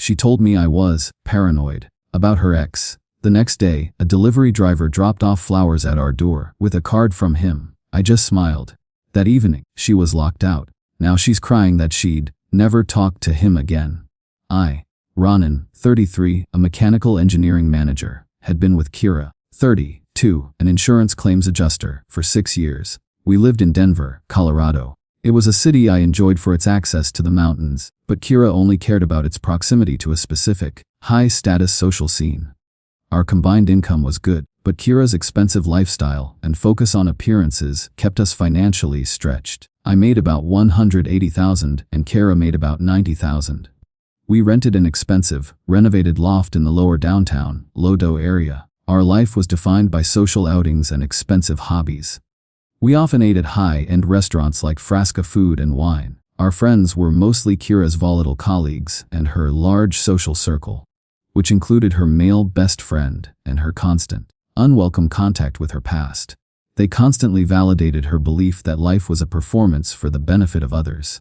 She told me I was paranoid about her ex. The next day, a delivery driver dropped off flowers at our door with a card from him. I just smiled. That evening, she was locked out. Now she's crying that she'd never talk to him again. Ronan, 33, a mechanical engineering manager, had been with Kira, 32, an insurance claims adjuster, for 6 years. We lived in Denver, Colorado. It was a city I enjoyed for its access to the mountains, but Kira only cared about its proximity to a specific, high-status social scene. Our combined income was good, but Kira's expensive lifestyle and focus on appearances kept us financially stretched. I made about $180,000 and Kira made about $90,000. We rented an expensive, renovated loft in the lower downtown, Lodo area. Our life was defined by social outings and expensive hobbies. We often ate at high-end restaurants like Frasca Food and Wine. Our friends were mostly Kira's volatile colleagues and her large social circle, which included her male best friend and her constant, unwelcome contact with her past. They constantly validated her belief that life was a performance for the benefit of others.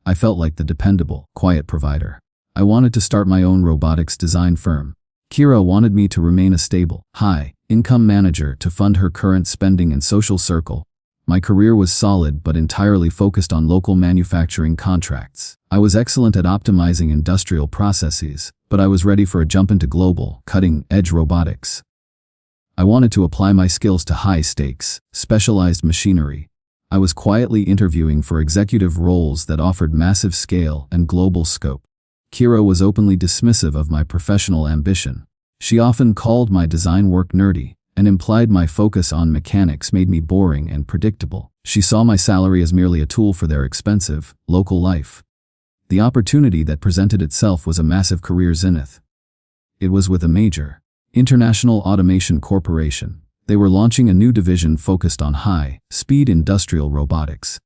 I felt like the dependable, quiet provider. I wanted to start my own robotics design firm. Kira wanted me to remain a stable, high-income manager to fund her current spending and social circle. My career was solid but entirely focused on local manufacturing contracts. I was excellent at optimizing industrial processes, but I was ready for a jump into global, cutting-edge robotics. I wanted to apply my skills to high-stakes, specialized machinery. I was quietly interviewing for executive roles that offered massive scale and global scope. Kira was openly dismissive of my professional ambition. She often called my design work nerdy and implied my focus on mechanics made me boring and predictable. She saw my salary as merely a tool for their expensive, local life. The opportunity that presented itself was a massive career zenith. It was with a major, international automation corporation. They were launching a new division focused on high-speed industrial robotics.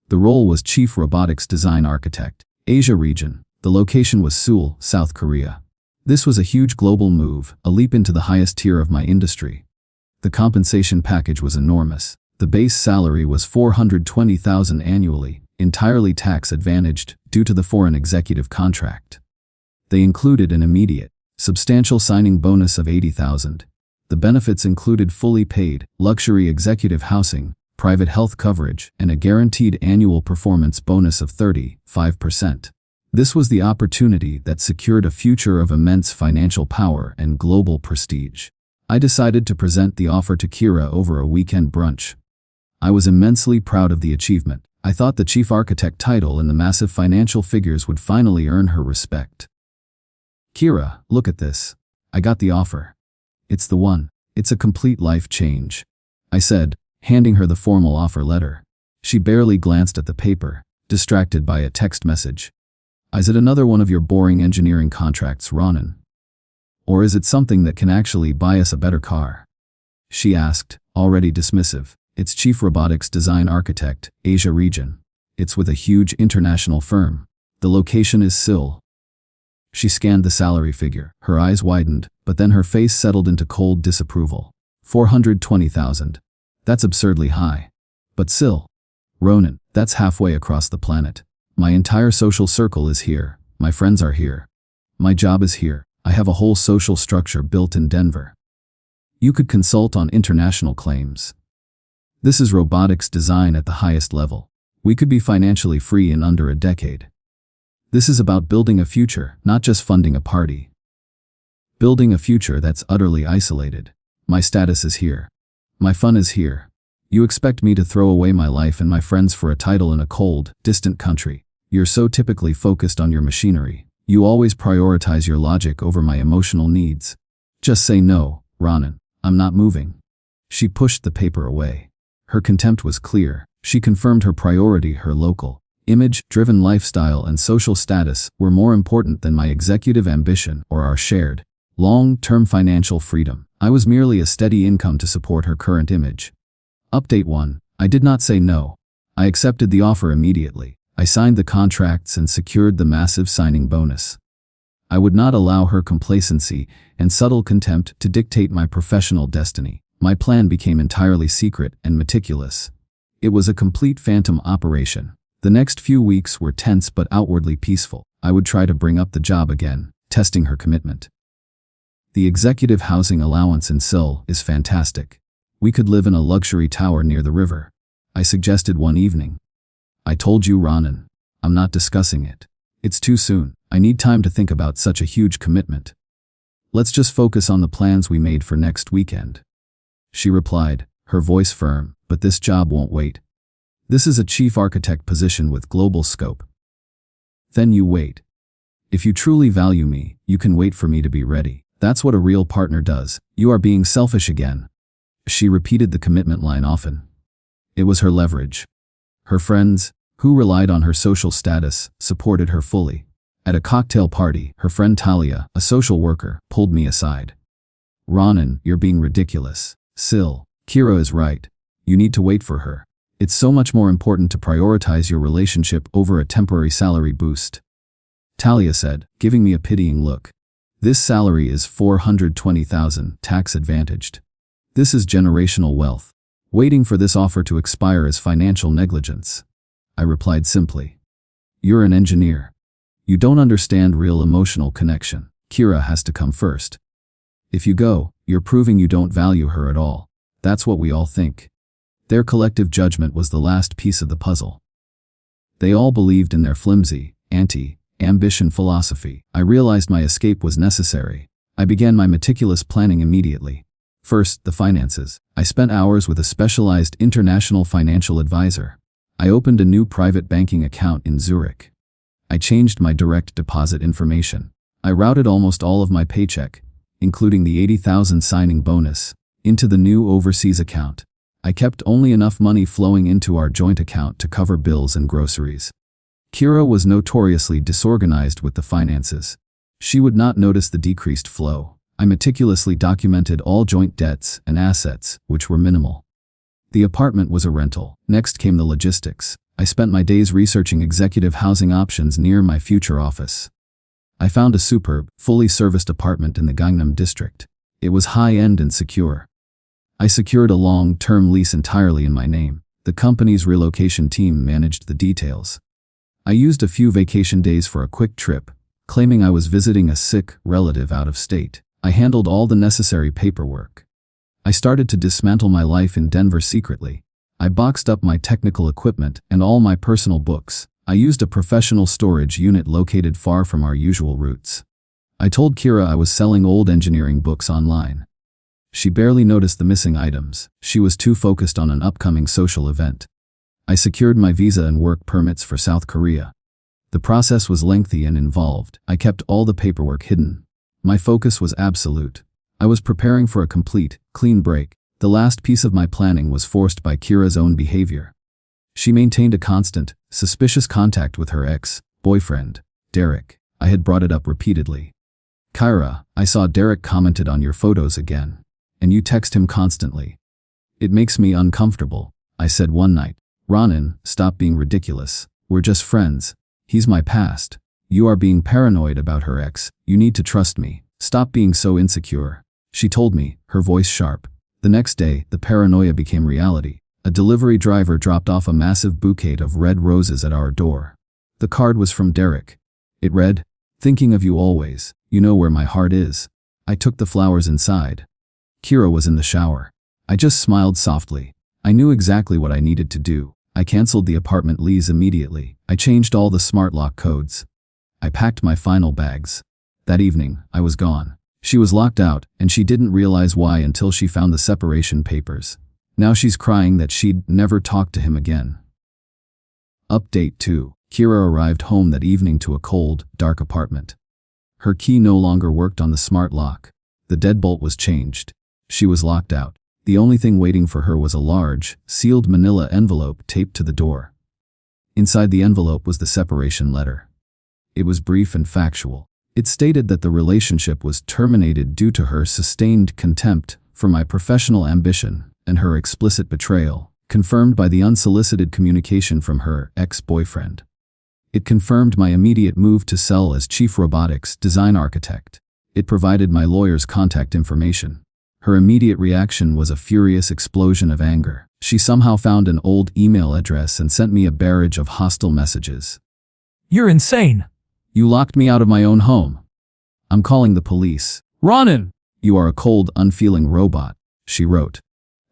The role was Chief Robotics Design Architect, Asia region. The location was Seoul, South Korea. This was a huge global move, a leap into the highest tier of my industry. The compensation package was enormous. The base salary was $420,000 annually, entirely tax-advantaged due to the foreign executive contract. They included an immediate, substantial signing bonus of $80,000. The benefits included fully paid, luxury executive housing, private health coverage, and a guaranteed annual performance bonus of 35%. This was the opportunity that secured a future of immense financial power and global prestige. I decided to present the offer to Kira over a weekend brunch. I was immensely proud of the achievement. I thought the chief architect title and the massive financial figures would finally earn her respect. "Kira, look at this. I got the offer. It's the one. It's a complete life change," I said, handing her the formal offer letter. She barely glanced at the paper, distracted by a text message. "Is it another one of your boring engineering contracts, Ronan? Or is it something that can actually buy us a better car?" she asked, already dismissive. "It's Chief Robotics Design Architect, Asia region. It's with a huge international firm. The location is Seoul." She scanned the salary figure. Her eyes widened, but then her face settled into cold disapproval. $420,000. That's absurdly high. But Seoul, Ronan, that's halfway across the planet. My entire social circle is here. My friends are here. My job is here. I have a whole social structure built in Denver. You could consult on international claims. This is robotics design at the highest level. We could be financially free in under a decade. This is about building a future, not just funding a party. Building a future that's utterly isolated. My status is here. My fun is here. You expect me to throw away my life and my friends for a title in a cold, distant country. You're so typically focused on your machinery. You always prioritize your logic over my emotional needs. Just say no, Ronan. I'm not moving." She pushed the paper away. Her contempt was clear. She confirmed her priority, her local, image-driven lifestyle and social status were more important than my executive ambition or our shared, long-term financial freedom. I was merely a steady income to support her current image. Update 1. I did not say no. I accepted the offer immediately. I signed the contracts and secured the massive signing bonus. I would not allow her complacency and subtle contempt to dictate my professional destiny. My plan became entirely secret and meticulous. It was a complete phantom operation. The next few weeks were tense but outwardly peaceful. I would try to bring up the job again, testing her commitment. The executive housing allowance in Seoul is fantastic. We could live in a luxury tower near the river, I suggested one evening. I told you, Ronan, I'm not discussing it. It's too soon. I need time to think about such a huge commitment. Let's just focus on the plans we made for next weekend. She replied, her voice firm, but this job won't wait. This is a chief architect position with global scope. Then you wait. If you truly value me, you can wait for me to be ready. That's what a real partner does. You are being selfish again. She repeated the commitment line often. It was her leverage. Her friends, who relied on her social status, supported her fully. At a cocktail party, her friend Talia, a social worker, pulled me aside. Ronan, you're being ridiculous. Sil, Kira is right. You need to wait for her. It's so much more important to prioritize your relationship over a temporary salary boost. Talia said, giving me a pitying look. This salary is 420,000, tax-advantaged. This is generational wealth. Waiting for this offer to expire is financial negligence. I replied simply. You're an engineer. You don't understand real emotional connection. Kira has to come first. If you go, you're proving you don't value her at all. That's what we all think. Their collective judgment was the last piece of the puzzle. They all believed in their flimsy, anti-ambition philosophy. I realized my escape was necessary. I began my meticulous planning immediately. First, the finances. I spent hours with a specialized international financial advisor. I opened a new private banking account in Zurich. I changed my direct deposit information. I routed almost all of my paycheck, including the 80,000 signing bonus, into the new overseas account. I kept only enough money flowing into our joint account to cover bills and groceries. Kira was notoriously disorganized with the finances. She would not notice the decreased flow. I meticulously documented all joint debts and assets, which were minimal. The apartment was a rental. Next came the logistics. I spent my days researching executive housing options near my future office. I found a superb, fully serviced apartment in the Gangnam district. It was high-end and secure. I secured a long-term lease entirely in my name. The company's relocation team managed the details. I used a few vacation days for a quick trip, claiming I was visiting a sick relative out of state. I handled all the necessary paperwork. I started to dismantle my life in Denver secretly. I boxed up my technical equipment and all my personal books. I used a professional storage unit located far from our usual routes. I told Kira I was selling old engineering books online. She barely noticed the missing items. She was too focused on an upcoming social event. I secured my visa and work permits for South Korea. The process was lengthy and involved. I kept all the paperwork hidden. My focus was absolute. I was preparing for a complete, clean break. The last piece of my planning was forced by Kira's own behavior. She maintained a constant, suspicious contact with her ex-boyfriend, Derek. I had brought it up repeatedly. Kira, I saw Derek commented on your photos again. And you text him constantly. It makes me uncomfortable, I said one night. Ronan, stop being ridiculous. We're just friends. He's my past. You are being paranoid about her ex. You need to trust me. Stop being so insecure. She told me, her voice sharp. The next day, the paranoia became reality. A delivery driver dropped off a massive bouquet of red roses at our door. The card was from Derek. It read, "Thinking of you always. You know where my heart is." I took the flowers inside. Kira was in the shower. I just smiled softly. I knew exactly what I needed to do. I canceled the apartment lease immediately. I changed all the smart lock codes. I packed my final bags. That evening, I was gone. She was locked out, and she didn't realize why until she found the separation papers. Now she's crying that she'd never talk to him again. Update 2. Kira arrived home that evening to a cold, dark apartment. Her key no longer worked on the smart lock. The deadbolt was changed. She was locked out. The only thing waiting for her was a large, sealed manila envelope taped to the door. Inside the envelope was the separation letter. It was brief and factual. It stated that the relationship was terminated due to her sustained contempt for my professional ambition and her explicit betrayal, confirmed by the unsolicited communication from her ex-boyfriend. It confirmed my immediate move to Seoul as chief robotics design architect. It provided my lawyer's contact information. Her immediate reaction was a furious explosion of anger. She somehow found an old email address and sent me a barrage of hostile messages. You're insane. You locked me out of my own home. I'm calling the police. Ronan! You are a cold, unfeeling robot, she wrote.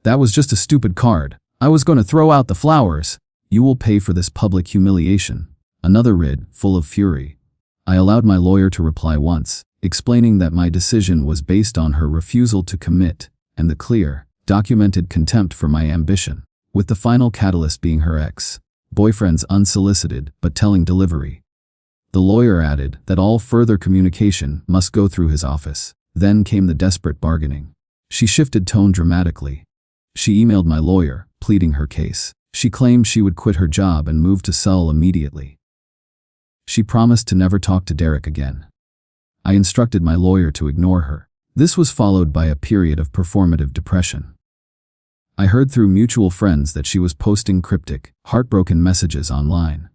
That was just a stupid card. I was going to throw out the flowers. You will pay for this public humiliation. Another writ, full of fury. I allowed my lawyer to reply once, explaining that my decision was based on her refusal to commit, and the clear, documented contempt for my ambition, with the final catalyst being her ex-boyfriend's unsolicited but telling delivery. The lawyer added that all further communication must go through his office. Then came the desperate bargaining. She shifted tone dramatically. She emailed my lawyer, pleading her case. She claimed she would quit her job and move to Seoul immediately. She promised to never talk to Derek again. I instructed my lawyer to ignore her. This was followed by a period of performative depression. I heard through mutual friends that she was posting cryptic, heartbroken messages online.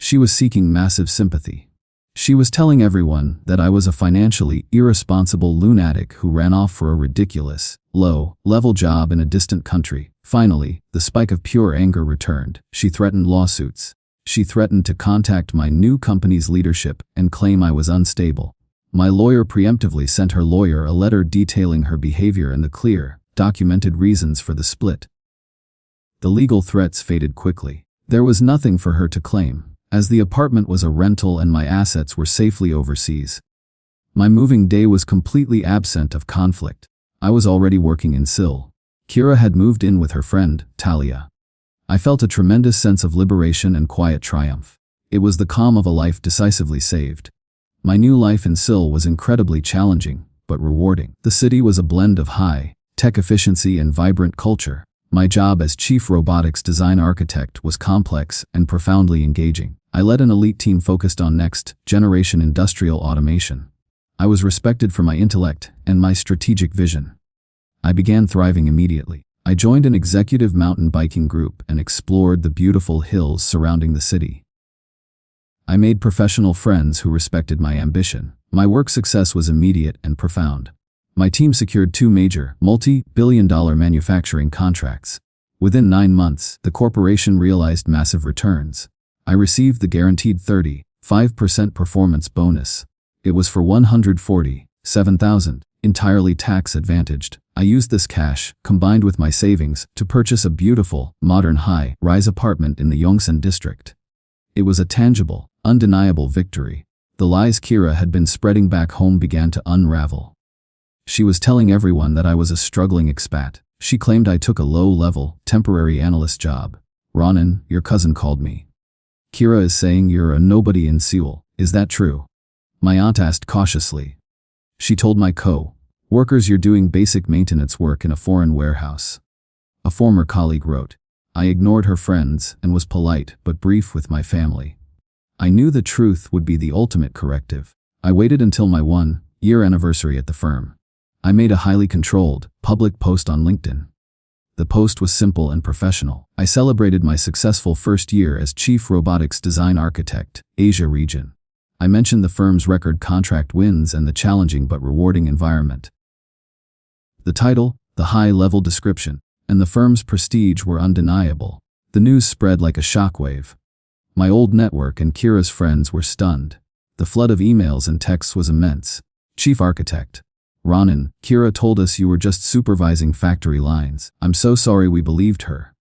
She was seeking massive sympathy. She was telling everyone that I was a financially irresponsible lunatic who ran off for a ridiculous, low-level job in a distant country. Finally, the spike of pure anger returned. She threatened lawsuits. She threatened to contact my new company's leadership and claim I was unstable. My lawyer preemptively sent her lawyer a letter detailing her behavior and the clear, documented reasons for the split. The legal threats faded quickly. There was nothing for her to claim, as the apartment was a rental and my assets were safely overseas. My moving day was completely absent of conflict. I was already working in Seoul. Kira had moved in with her friend, Talia. I felt a tremendous sense of liberation and quiet triumph. It was the calm of a life decisively saved. My new life in Seoul was incredibly challenging, but rewarding. The city was a blend of high-tech efficiency and vibrant culture. My job as chief robotics design architect was complex and profoundly engaging. I led an elite team focused on next-generation industrial automation. I was respected for my intellect and my strategic vision. I began thriving immediately. I joined an executive mountain biking group and explored the beautiful hills surrounding the city. I made professional friends who respected my ambition. My work success was immediate and profound. My team secured 2 major, multi-billion-dollar manufacturing contracts. Within 9 months, the corporation realized massive returns. I received the guaranteed 35% performance bonus. It was for $147,000, entirely tax-advantaged. I used this cash, combined with my savings, to purchase a beautiful, modern high-rise apartment in the Yongsan district. It was a tangible, undeniable victory. The lies Kira had been spreading back home began to unravel. She was telling everyone that I was a struggling expat. She claimed I took a low-level, temporary analyst job. Ronan, your cousin called me. Kira is saying you're a nobody in Seoul. Is that true? My aunt asked cautiously. She told my co-workers you're doing basic maintenance work in a foreign warehouse. A former colleague wrote. I ignored her friends and was polite but brief with my family. I knew the truth would be the ultimate corrective. I waited until my 1-year anniversary at the firm. I made a highly controlled, public post on LinkedIn. The post was simple and professional. I celebrated my successful first year as Chief Robotics Design Architect, Asia region. I mentioned the firm's record contract wins and the challenging but rewarding environment. The title, the high-level description, and the firm's prestige were undeniable. The news spread like a shockwave. My old network and Kira's friends were stunned. The flood of emails and texts was immense. Chief Architect. Ronan, Kira told us you were just supervising factory lines. I'm so sorry we believed her.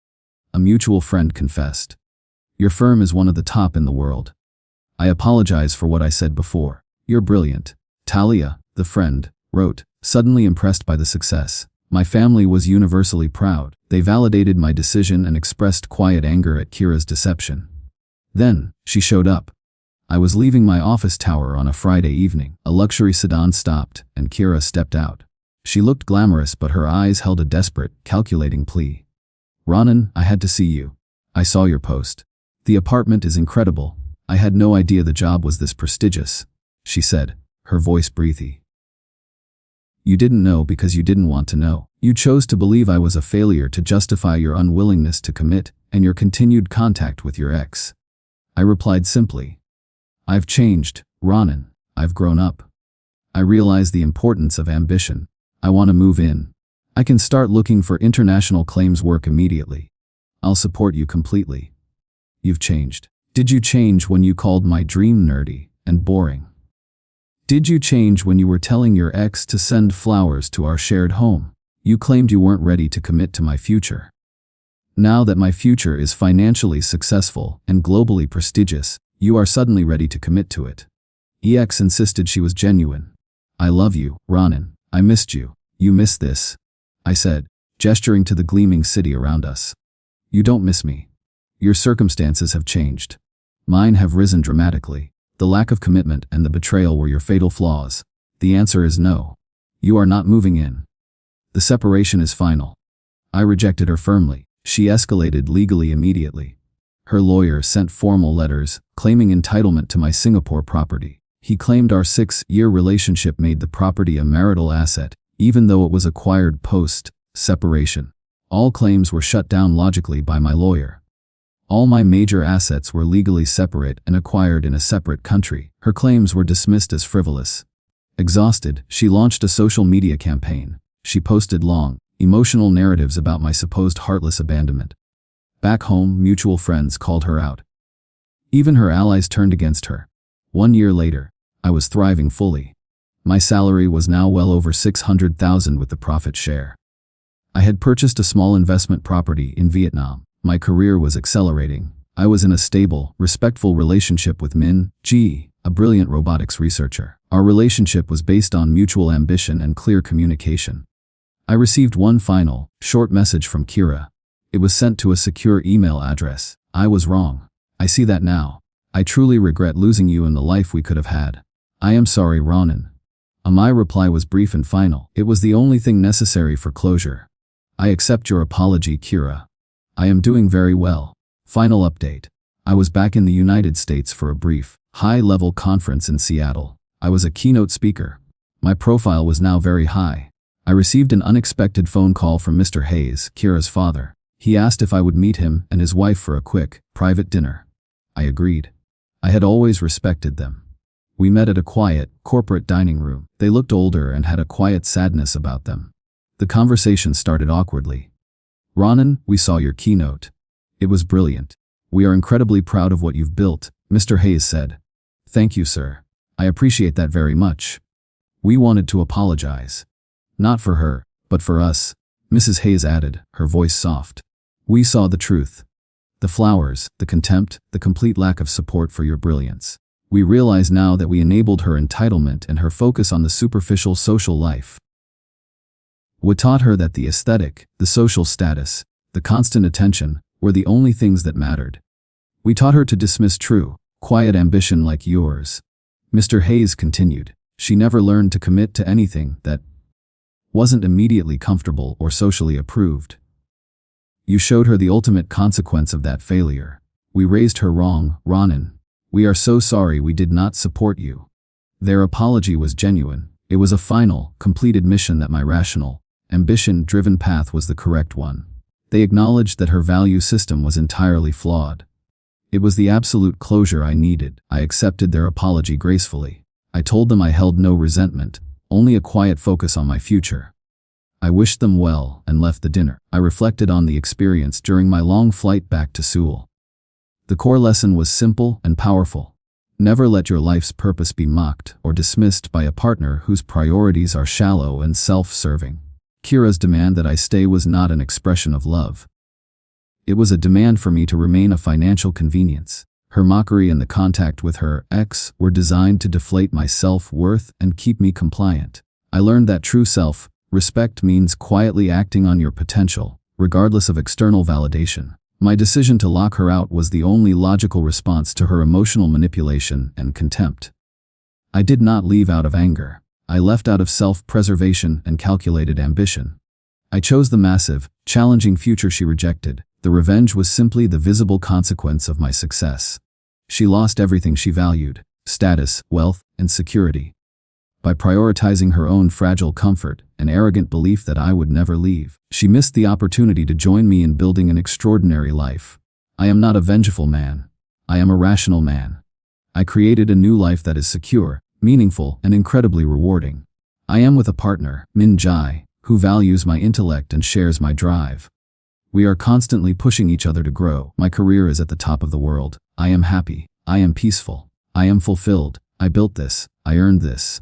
A mutual friend confessed. Your firm is one of the top in the world. I apologize for what I said before. You're brilliant. Talia, the friend, wrote, suddenly impressed by the success. My family was universally proud. They validated my decision and expressed quiet anger at Kira's deception. Then, she showed up. I was leaving my office tower on a Friday evening. A luxury sedan stopped, and Kira stepped out. She looked glamorous, but her eyes held a desperate, calculating plea. Ronan, I had to see you. I saw your post. The apartment is incredible. I had no idea the job was this prestigious, she said, her voice breathy. You didn't know because you didn't want to know. You chose to believe I was a failure to justify your unwillingness to commit and your continued contact with your ex. I replied simply. I've changed, Ronan. I've grown up. I realize the importance of ambition. I want to move in. I can start looking for international claims work immediately. I'll support you completely. You've changed. Did you change when you called my dream nerdy and boring. Did you change when you were telling your ex to send flowers to our shared home? You claimed you weren't ready to commit to my future. Now that my future is financially successful and globally prestigious, you are suddenly ready to commit to it. EX insisted she was genuine. I love you, Ronan. I missed you. You miss this, I said, gesturing to the gleaming city around us. You don't miss me. Your circumstances have changed. Mine have risen dramatically. The lack of commitment and the betrayal were your fatal flaws. The answer is no. You are not moving in. The separation is final. I rejected her firmly. She escalated legally immediately. Her lawyer sent formal letters claiming entitlement to my Singapore property. He claimed our 6-year relationship made the property a marital asset, even though it was acquired post-separation. All claims were shut down logically by my lawyer. All my major assets were legally separate and acquired in a separate country. Her claims were dismissed as frivolous. Exhausted, she launched a social media campaign. She posted long, emotional narratives about my supposed heartless abandonment. Back home, mutual friends called her out. Even her allies turned against her. 1 year later, I was thriving fully. My salary was now well over $600,000 with the profit share. I had purchased a small investment property in Vietnam. My career was accelerating. I was in a stable, respectful relationship with Min Ji, a brilliant robotics researcher. Our relationship was based on mutual ambition and clear communication. I received one final, short message from Kira. It was sent to a secure email address. I was wrong. I see that now. I truly regret losing you and the life we could have had. I am sorry, Ronan. My reply was brief and final. It was the only thing necessary for closure. I accept your apology, Kira. I am doing very well. Final update. I was back in the United States for a brief, high-level conference in Seattle. I was a keynote speaker. My profile was now very high. I received an unexpected phone call from Mr. Hayes, Kira's father. He asked if I would meet him and his wife for a quick, private dinner. I agreed. I had always respected them. We met at a quiet, corporate dining room. They looked older and had a quiet sadness about them. The conversation started awkwardly. Ronan, we saw your keynote. It was brilliant. We are incredibly proud of what you've built, Mr. Hayes said. Thank you, sir. I appreciate that very much. We wanted to apologize. Not for her, but for us, Mrs. Hayes added, her voice soft. We saw the truth. The flowers, the contempt, the complete lack of support for your brilliance. We realize now that we enabled her entitlement and her focus on the superficial social life. We taught her that the aesthetic, the social status, the constant attention, were the only things that mattered. We taught her to dismiss true, quiet ambition like yours. Mr. Hayes continued. She never learned to commit to anything that wasn't immediately comfortable or socially approved. You showed her the ultimate consequence of that failure. We raised her wrong, Ronan. We are so sorry we did not support you. Their apology was genuine. It was a final, complete admission that my rational, ambition-driven path was the correct one. They acknowledged that her value system was entirely flawed. It was the absolute closure I needed. I accepted their apology gracefully. I told them I held no resentment, only a quiet focus on my future. I wished them well and left the dinner. I reflected on the experience during my long flight back to Seoul. The core lesson was simple and powerful. Never let your life's purpose be mocked or dismissed by a partner whose priorities are shallow and self-serving. Kira's demand that I stay was not an expression of love. It was a demand for me to remain a financial convenience. Her mockery and the contact with her ex were designed to deflate my self-worth and keep me compliant. I learned that true self-respect means quietly acting on your potential, regardless of external validation. My decision to lock her out was the only logical response to her emotional manipulation and contempt. I did not leave out of anger. I left out of self-preservation and calculated ambition. I chose the massive, challenging future she rejected. The revenge was simply the visible consequence of my success. She lost everything she valued: status, wealth, and security. By prioritizing her own fragile comfort, an arrogant belief that I would never leave, she missed the opportunity to join me in building an extraordinary life. I am not a vengeful man. I am a rational man. I created a new life that is secure, meaningful, and incredibly rewarding. I am with a partner, Min Ji, who values my intellect and shares my drive. We are constantly pushing each other to grow. My career is at the top of the world. I am happy. I am peaceful. I am fulfilled. I built this. I earned this.